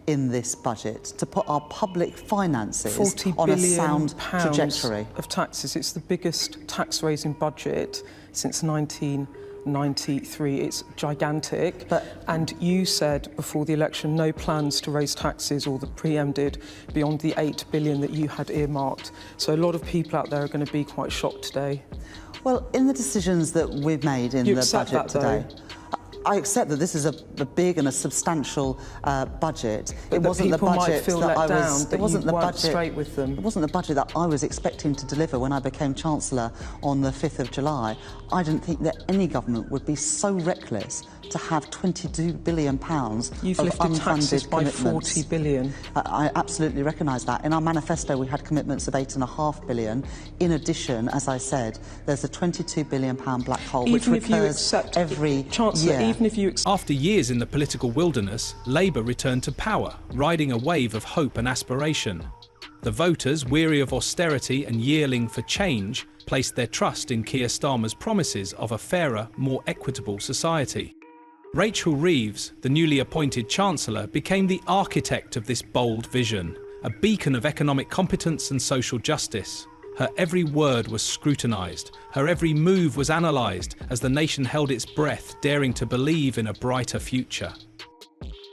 in this budget to put our public finances £40 on a billion sound trajectory. Of taxes. It's the biggest tax-raising budget since 1993. It's gigantic. And you said before the election no plans to raise taxes or the preempted beyond the £8 billion that you had earmarked. So a lot of people out there are going to be quite shocked today. Well, in the decisions that we've made in the budget today, I accept that this is a big and a substantial budget. But it wasn't the budget that I was. It wasn't the budget straight with them. It wasn't the budget that I was expecting to deliver when I became Chancellor on the 5th of July. I didn't think that any government would be so reckless to have £22 billion of You've lifted taxes by commitments. £40 billion. I absolutely recognise that. In our manifesto, we had commitments of £8.5 billion. In addition, as I said, there's a £22 billion black hole which recurs every Chancellor, year. Even if you After years in the political wilderness, Labour returned to power, riding a wave of hope and aspiration. The voters, weary of austerity and yearning for change, placed their trust in Keir Starmer's promises of a fairer, more equitable society. Rachel Reeves, the newly appointed Chancellor, became the architect of this bold vision, a beacon of economic competence and social justice. Her every word was scrutinised, her every move was analysed as the nation held its breath, daring to believe in a brighter future.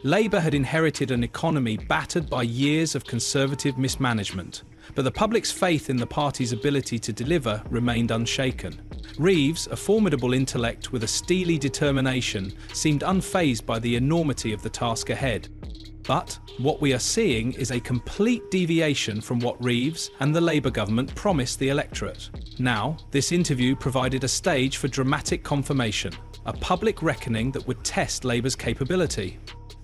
Labour had inherited an economy battered by years of Conservative mismanagement, but the public's faith in the party's ability to deliver remained unshaken. Reeves, a formidable intellect with a steely determination, seemed unfazed by the enormity of the task ahead. But what we are seeing is a complete deviation from what Reeves and the Labour government promised the electorate. Now, this interview provided a stage for dramatic confirmation, a public reckoning that would test Labour's capability.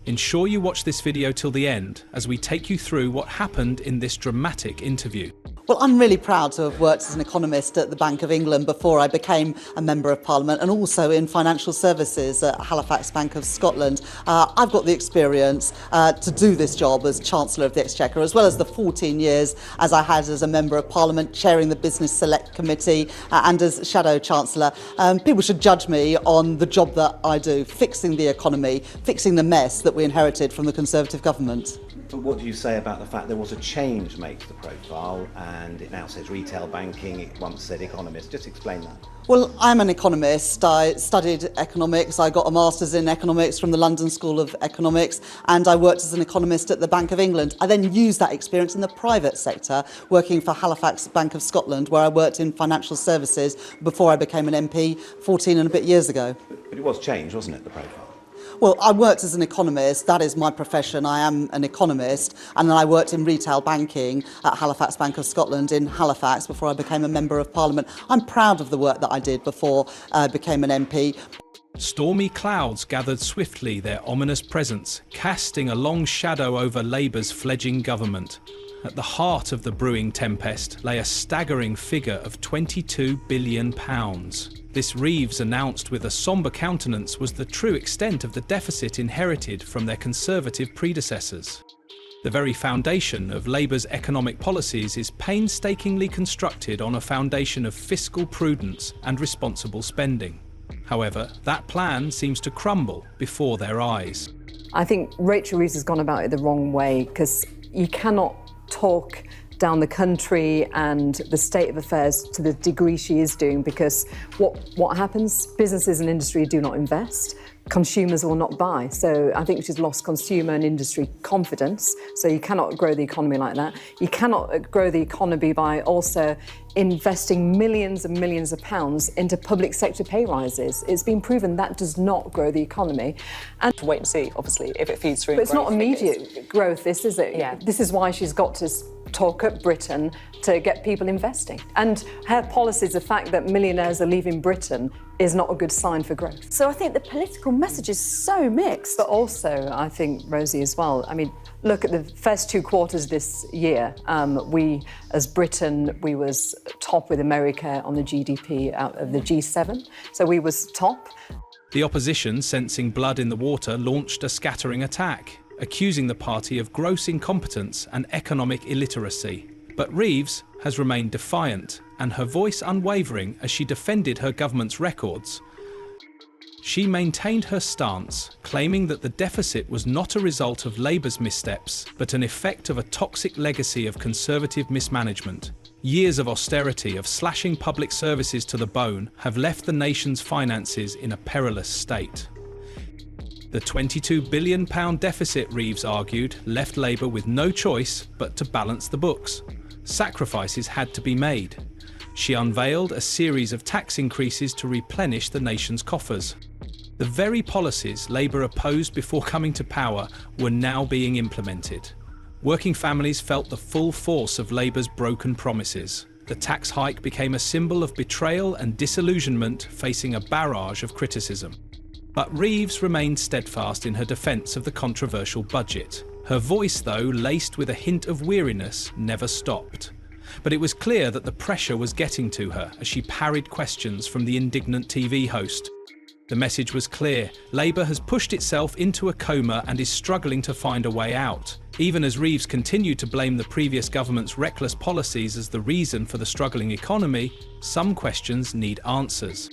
Ensure you watch this video till the end as we take you through what happened in this dramatic interview. Well, I'm really proud to have worked as an economist at the Bank of England before I became a Member of Parliament, and also in financial services at Halifax Bank of Scotland. I've got the experience to do this job as Chancellor of the Exchequer, as well as the 14 years as I had as a Member of Parliament, chairing the Business Select Committee and as Shadow Chancellor. People should judge me on the job that I do, fixing the economy, fixing the mess that we inherited from the Conservative government. But what do you say about the fact there was a change made to the profile and it now says retail banking, it once said economist? Just explain that. Well, I'm an economist. I studied economics. I got a master's in economics from the London School of Economics, and I worked as an economist at the Bank of England. I then used that experience in the private sector, working for Halifax Bank of Scotland, where I worked in financial services before I became an MP 14 and a bit years ago. But it was changed, wasn't it, the profile? Well, I worked as an economist. That is my profession. I am an economist. And then I worked in retail banking at Halifax Bank of Scotland in Halifax before I became a Member of Parliament. I'm proud of the work that I did before I became an MP. Stormy clouds gathered swiftly their ominous presence, casting a long shadow over Labour's fledgling government. At the heart of the brewing tempest lay a staggering figure of £22 billion. This, Reeves announced with a sombre countenance, was the true extent of the deficit inherited from their Conservative predecessors. The very foundation of Labour's economic policies is painstakingly constructed on a foundation of fiscal prudence and responsible spending. However, that plan seems to crumble before their eyes. I think Rachel Reeves has gone about it the wrong way, because you cannot talk down the country and the state of affairs to the degree she is doing, because what happens? Businesses and industry do not invest. Consumers will not buy. So I think she's lost consumer and industry confidence. So you cannot grow the economy like that. You cannot grow the economy by also investing millions and millions of pounds into public sector pay rises. It's been proven that does not grow the economy. And to wait and see, obviously, if it feeds through. But it's not immediate growth, this is it. Yeah. This is why she's got to talk up Britain to get people investing. And her policies, the fact that millionaires are leaving Britain, is not a good sign for growth. So I think the political message is so mixed. But also, I think, Rosie, as well, I mean, look at the first 2 quarters this year. We, as Britain, we was top with America on the GDP out of the G7. So we was top. The opposition, sensing blood in the water, launched a scattering attack, accusing the party of gross incompetence and economic illiteracy. But Reeves has remained defiant, and her voice unwavering as she defended her government's records. She maintained her stance, claiming that the deficit was not a result of Labour's missteps, but an effect of a toxic legacy of Conservative mismanagement. Years of austerity, of slashing public services to the bone, have left the nation's finances in a perilous state. The £22 billion deficit, Reeves argued, left Labour with no choice but to balance the books. Sacrifices had to be made. She unveiled a series of tax increases to replenish the nation's coffers. The very policies Labour opposed before coming to power were now being implemented. Working families felt the full force of Labour's broken promises. The tax hike became a symbol of betrayal and disillusionment, facing a barrage of criticism. But Reeves remained steadfast in her defence of the controversial budget. Her voice, though, laced with a hint of weariness, never stopped. But it was clear that the pressure was getting to her as she parried questions from the indignant TV host. The message was clear. Labour has pushed itself into a coma and is struggling to find a way out. Even as Reeves continued to blame the previous government's reckless policies as the reason for the struggling economy, some questions need answers.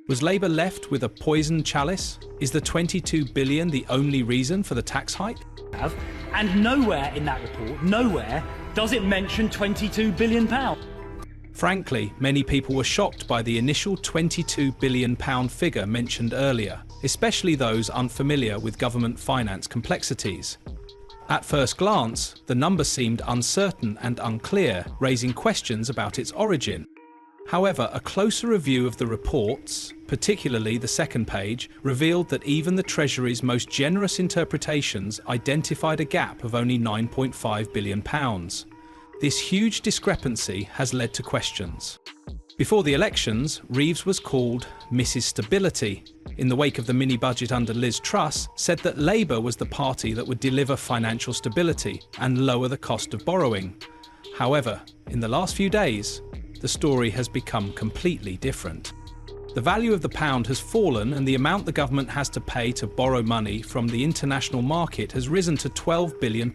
Was Labour left with a poisoned chalice? Is the £22 billion the only reason for the tax hike? And nowhere in that report, nowhere, does it mention £22 billion. Frankly, many people were shocked by the initial £22 billion figure mentioned earlier, especially those unfamiliar with government finance complexities. At first glance, the number seemed uncertain and unclear, raising questions about its origin. However, a closer review of the reports, particularly the second page, revealed that even the Treasury's most generous interpretations identified a gap of only £9.5 billion. This huge discrepancy has led to questions. Before the elections, Reeves was called Mrs. Stability. In the wake of the mini-budget under Liz Truss, said that Labour was the party that would deliver financial stability and lower the cost of borrowing. However, in the last few days, the story has become completely different. The value of the pound has fallen and the amount the government has to pay to borrow money from the international market has risen to £12 billion.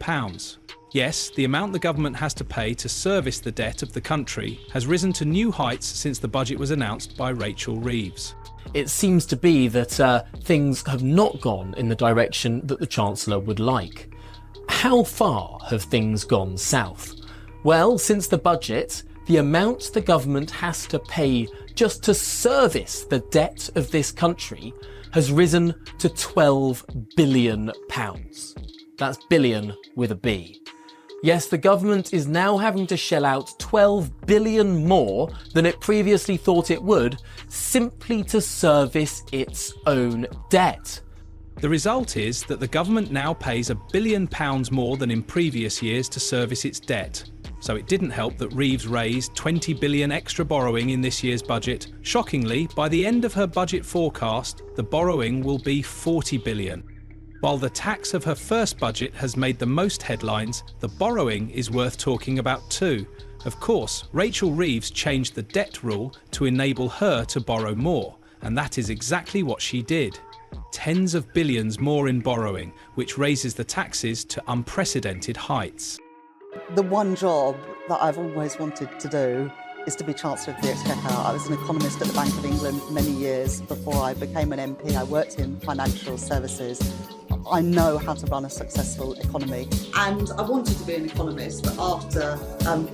Yes, the amount the government has to pay to service the debt of the country has risen to new heights since the budget was announced by Rachel Reeves. It seems to be that things have not gone in the direction that the Chancellor would like. How far have things gone south? Well, since the budget, the amount the government has to pay just to service the debt of this country has risen to £12 billion. That's billion with a B. Yes, the government is now having to shell out £12 billion more than it previously thought it would, simply to service its own debt. The result is that the government now pays £1 billion more than in previous years to service its debt. So it didn't help that Reeves raised £20 billion extra borrowing in this year's budget. Shockingly, by the end of her budget forecast, the borrowing will be £40 billion. While the tax of her first budget has made the most headlines, the borrowing is worth talking about too. Of course, Rachel Reeves changed the debt rule to enable her to borrow more, and that is exactly what she did. Tens of billions more in borrowing, which raises the taxes to unprecedented heights. The one job that I've always wanted to do is to be Chancellor of the Exchequer. I was an economist at the Bank of England for many years before I became an MP. I worked in financial services. I know how to run a successful economy. And I wanted to be an economist, but after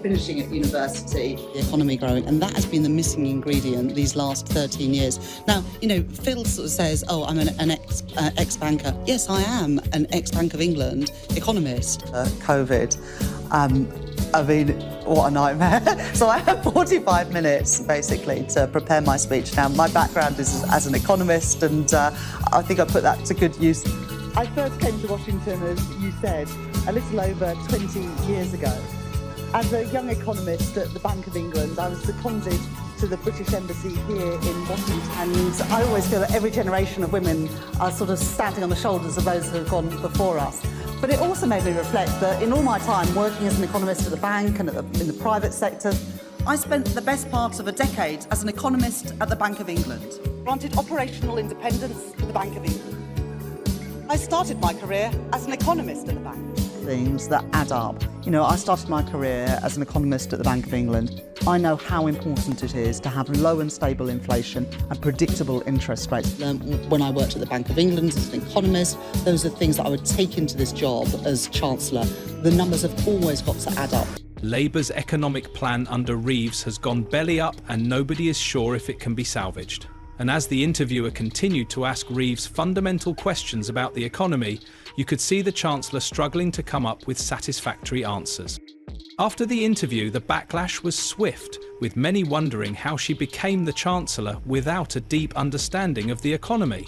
finishing at university, the economy growing, and that has been the missing ingredient these last 13 years. Now, Phil sort of says, oh, I'm an ex-banker. Yes, I am an ex-Bank of England economist. COVID. I mean, what a nightmare. So I have 45 minutes, basically, to prepare my speech. Now, my background is as an economist, and I think I put that to good use. I first came to Washington, as you said, a little over 20 years ago. As a young economist at the Bank of England, I was seconded to the British Embassy here in Washington. And I always feel that every generation of women are sort of standing on the shoulders of those who have gone before us. But it also made me reflect that in all my time working as an economist at the bank and in the private sector, I spent the best part of a decade as an economist at the Bank of England. Granted operational independence to the Bank of England. I started my career as an economist at the bank. things that add up. You know, I started my career as an economist at the Bank of England. I know how important it is to have low and stable inflation and predictable interest rates. When I worked at the Bank of England as an economist, those are things that I would take into this job as Chancellor. The numbers have always got to add up. Labour's economic plan under Reeves has gone belly up and nobody is sure if it can be salvaged. And as the interviewer continued to ask Reeves fundamental questions about the economy, you could see the Chancellor struggling to come up with satisfactory answers. After the interview, the backlash was swift, with many wondering how she became the Chancellor without a deep understanding of the economy.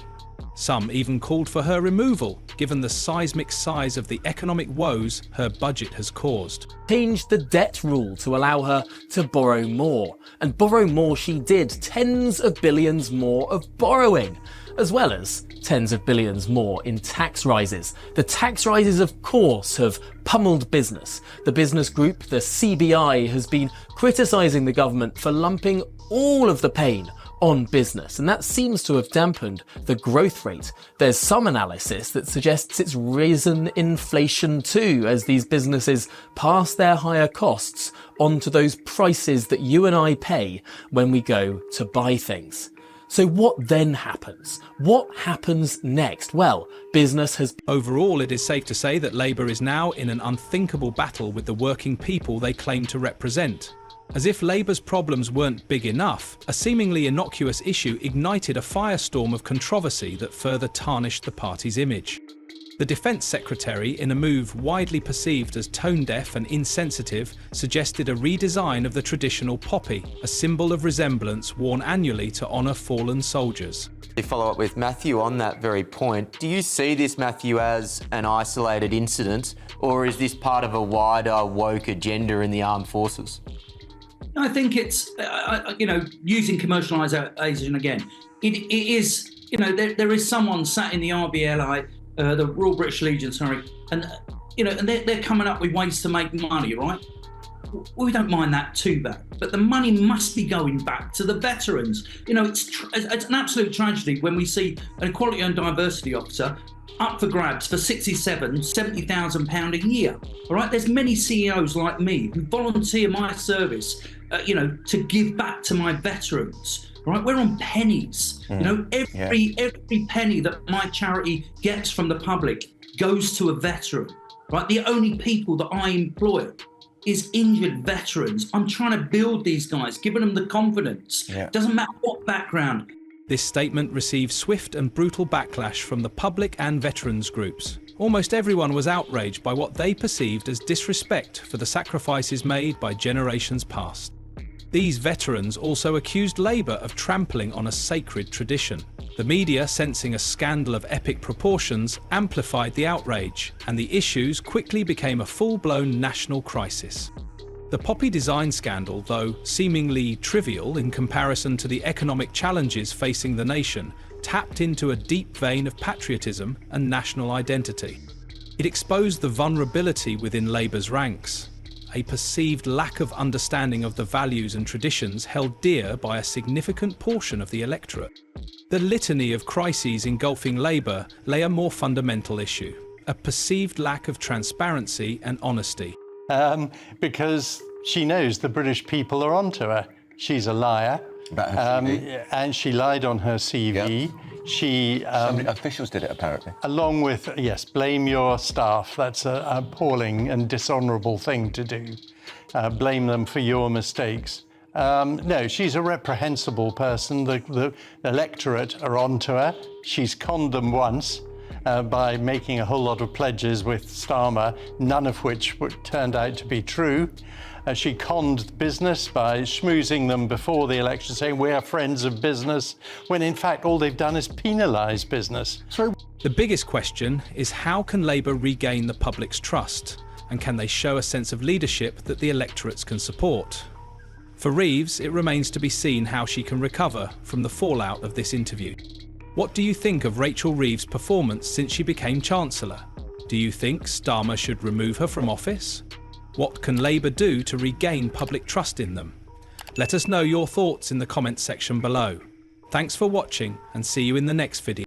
Some even called for her removal, given the seismic size of the economic woes her budget has caused. Changed the debt rule to allow her to borrow more. And borrow more she did, tens of billions more of borrowing, as well as tens of billions more in tax rises. The tax rises, of course, have pummeled business. The business group, the CBI, has been criticising the government for lumping all of the pain on business, and that seems to have dampened the growth rate. There's some analysis that suggests it's risen inflation too, as these businesses pass their higher costs onto those prices that you and I pay when we go to buy things. So what then happens? What happens next? Well, business has... Overall, it is safe to say that Labour is now in an unthinkable battle with the working people they claim to represent. As if Labour's problems weren't big enough, a seemingly innocuous issue ignited a firestorm of controversy that further tarnished the party's image. The Defence Secretary, in a move widely perceived as tone-deaf and insensitive, suggested a redesign of the traditional poppy, a symbol of resemblance worn annually to honour fallen soldiers. To follow up with Matthew on that very point, do you see this, Matthew, as an isolated incident, or is this part of a wider woke agenda in the armed forces? I think it's, using commercialisation again, it is, there is someone sat in the RBLI, the Royal British Legion, and they're coming up with ways to make money, right? We don't mind that too bad, but the money must be going back to the veterans. It's an absolute tragedy when we see an equality and diversity officer up for grabs for £70,000 a year. All right, there's many CEOs like me who volunteer my service, to give back to my veterans. Right, we're on pennies. Every penny that my charity gets from the public goes to a veteran. Right, the only people that I employ is injured veterans. I'm trying to build these guys, giving them the confidence. Doesn't matter what background. This statement received swift and brutal backlash from the public and veterans groups. Almost everyone was outraged by what they perceived as disrespect for the sacrifices made by generations past. These veterans also accused Labour of trampling on a sacred tradition. The media, sensing a scandal of epic proportions, amplified the outrage, and the issues quickly became a full-blown national crisis. The poppy design scandal, though seemingly trivial in comparison to the economic challenges facing the nation, tapped into a deep vein of patriotism and national identity. It exposed the vulnerability within Labour's ranks, a perceived lack of understanding of the values and traditions held dear by a significant portion of the electorate. The litany of crises engulfing Labour lay a more fundamental issue, a perceived lack of transparency and honesty. Because she knows the British people are onto her. She's a liar. About her CV. And she lied on her CV. Yep. She... Some officials did it, apparently. Along with, yes, blame your staff. That's an appalling and dishonourable thing to do. Blame them for your mistakes. No, she's a reprehensible person. The electorate are onto her. She's conned them once by making a whole lot of pledges with Starmer, none of which turned out to be true. She conned business by schmoozing them before the election, saying we're friends of business, when in fact all they've done is penalise business. The biggest question is, how can Labour regain the public's trust? And can they show a sense of leadership that the electorates can support? For Reeves, it remains to be seen how she can recover from the fallout of this interview. What do you think of Rachel Reeves' performance since she became Chancellor? Do you think Starmer should remove her from office? What can Labour do to regain public trust in them? Let us know your thoughts in the comments section below. Thanks for watching, and see you in the next video.